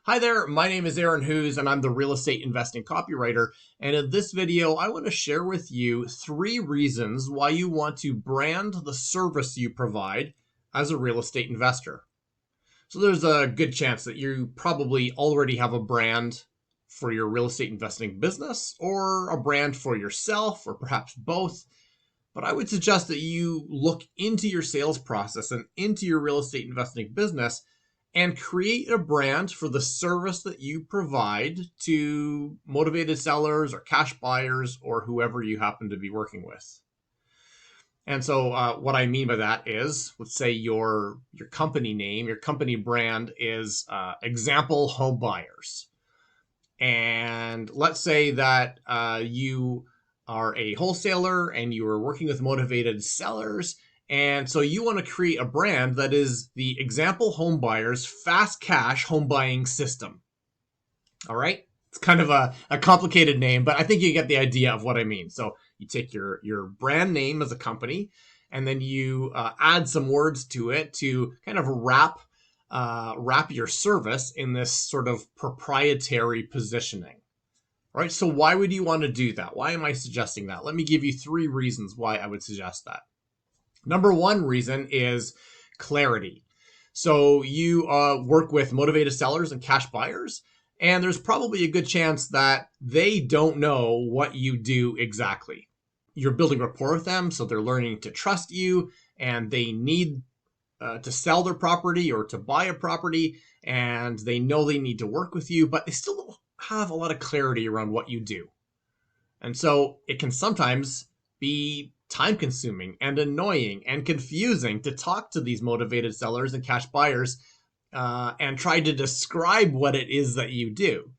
Hi there, my name is Aaron Hughes and I'm the real estate investing copywriter. And in this video, I want to share with you 3 reasons why you want to brand the service you provide as a real estate investor. So there's a good chance that you probably already have a brand for your real estate investing business or a brand for yourself or perhaps both. But I would suggest that you look into your sales process and into your real estate investing business and create a brand for the service that you provide to motivated sellers or cash buyers or whoever you happen to be working with. And so what I mean by that is, let's say your company name, your company brand is Example Home Buyers. And let's say that you are a wholesaler and you are working with motivated sellers. And so you want to create a brand that is the Example Home Buyers Fast Cash Home Buying System. All right. It's kind of a complicated name, but I think you get the idea of what I mean. So you take your brand name as a company, and then you add some words to it to kind of wrap your service in this sort of proprietary positioning. All right. So why would you want to do that? Why am I suggesting that? Let me give you 3 reasons why I would suggest that. Number 1 reason is clarity. So you work with motivated sellers and cash buyers, and there's probably a good chance that they don't know what you do exactly. You're building rapport with them, so they're learning to trust you, and they need to sell their property or to buy a property, and they know they need to work with you, but they still don't have a lot of clarity around what you do. And so it can sometimes be time consuming and annoying and confusing to talk to these motivated sellers and cash buyers and try to describe what it is that you do.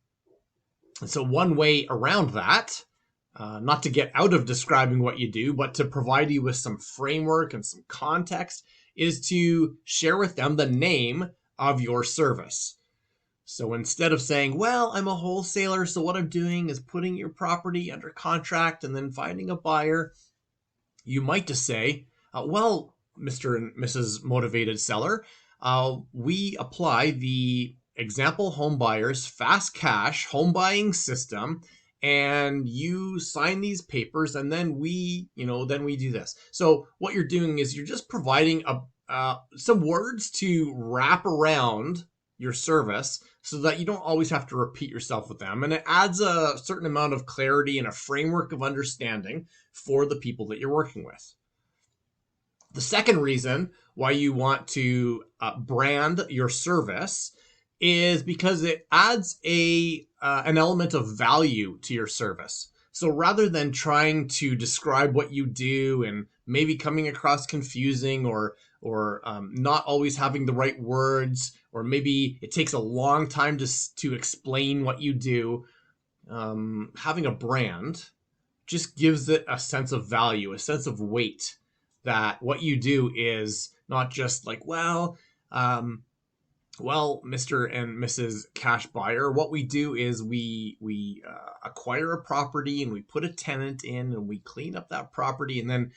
And so one way around that, not to get out of describing what you do, but to provide you with some framework and some context, is to share with them the name of your service. So instead of saying, well, I'm a wholesaler, so what I'm doing is putting your property under contract and then finding a buyer, you might just say, well, Mr. and Mrs. Motivated Seller, we apply the Example Home Buyers Fast Cash Home Buying System, and you sign these papers, and then we do this. So what you're doing is you're just providing some words to wrap around your service so that you don't always have to repeat yourself with them. And it adds a certain amount of clarity and a framework of understanding for the people that you're working with. The second reason why you want to brand your service is because it adds an element of value to your service. So rather than trying to describe what you do and maybe coming across confusing or not always having the right words, or maybe it takes a long time to explain what you do, having a brand just gives it a sense of value, a sense of weight, that what you do is not just like, well, Mr. and Mrs. Cash Buyer, what we do is we acquire a property and we put a tenant in and we clean up that property and then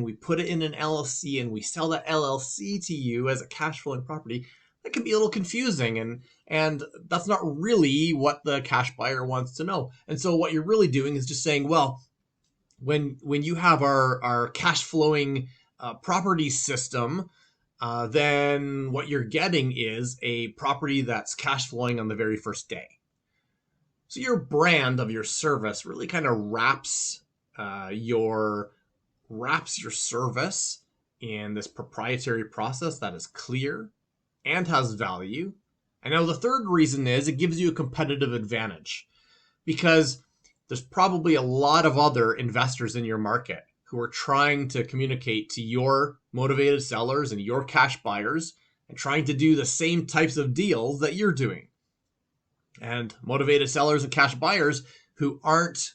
we put it in an LLC and we sell that LLC to you as a cash flowing property. That can be a little confusing, and that's not really what the cash buyer wants to know. And so what you're really doing is just saying, well, when you have our cash flowing property system, then what you're getting is a property that's cash flowing on the very first day. So your brand of your service really kind of wraps your service in this proprietary process that is clear and has value. And now the third reason is it gives you a competitive advantage, because there's probably a lot of other investors in your market who are trying to communicate to your motivated sellers and your cash buyers and trying to do the same types of deals that you're doing. And motivated sellers and cash buyers who aren't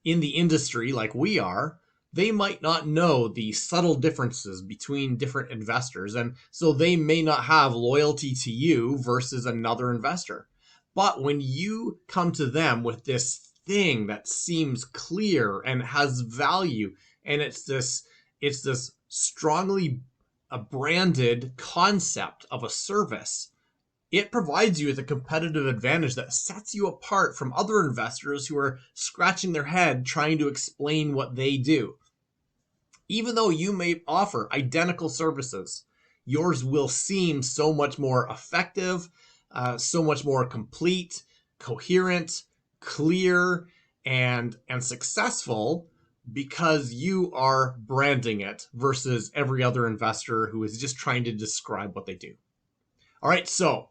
in the industry like we are, they might not know the subtle differences between different investors. And so they may not have loyalty to you versus another investor. But when you come to them with this thing that seems clear and has value, and it's this strongly branded concept of a service, it provides you with a competitive advantage that sets you apart from other investors who are scratching their head trying to explain what they do. Even though you may offer identical services, yours will seem so much more effective, so much more complete, coherent, clear, and successful because you are branding it versus every other investor who is just trying to describe what they do. All right, so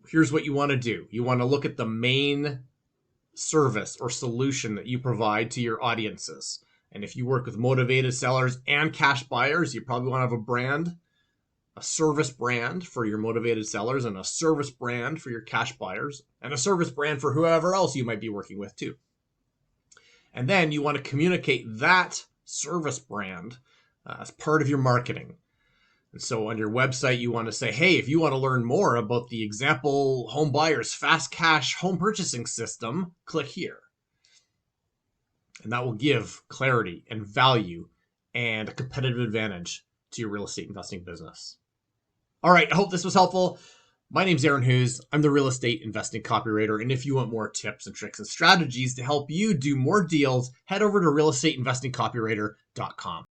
here's what you want to do. You want to look at the main service or solution that you provide to your audiences. And if you work with motivated sellers and cash buyers, you probably want to have a brand, a service brand for your motivated sellers, and a service brand for your cash buyers, and a service brand for whoever else you might be working with too. And then you want to communicate that service brand as part of your marketing. And so on your website, you want to say, hey, if you want to learn more about the example home buyers fast cash home purchasing system, click here. And that will give clarity and value and a competitive advantage to your real estate investing business. All right, I hope this was helpful. My name's Aaron Hughes. I'm the real estate investing copywriter. And if you want more tips and tricks and strategies to help you do more deals, head over to realestateinvestingcopywriter.com.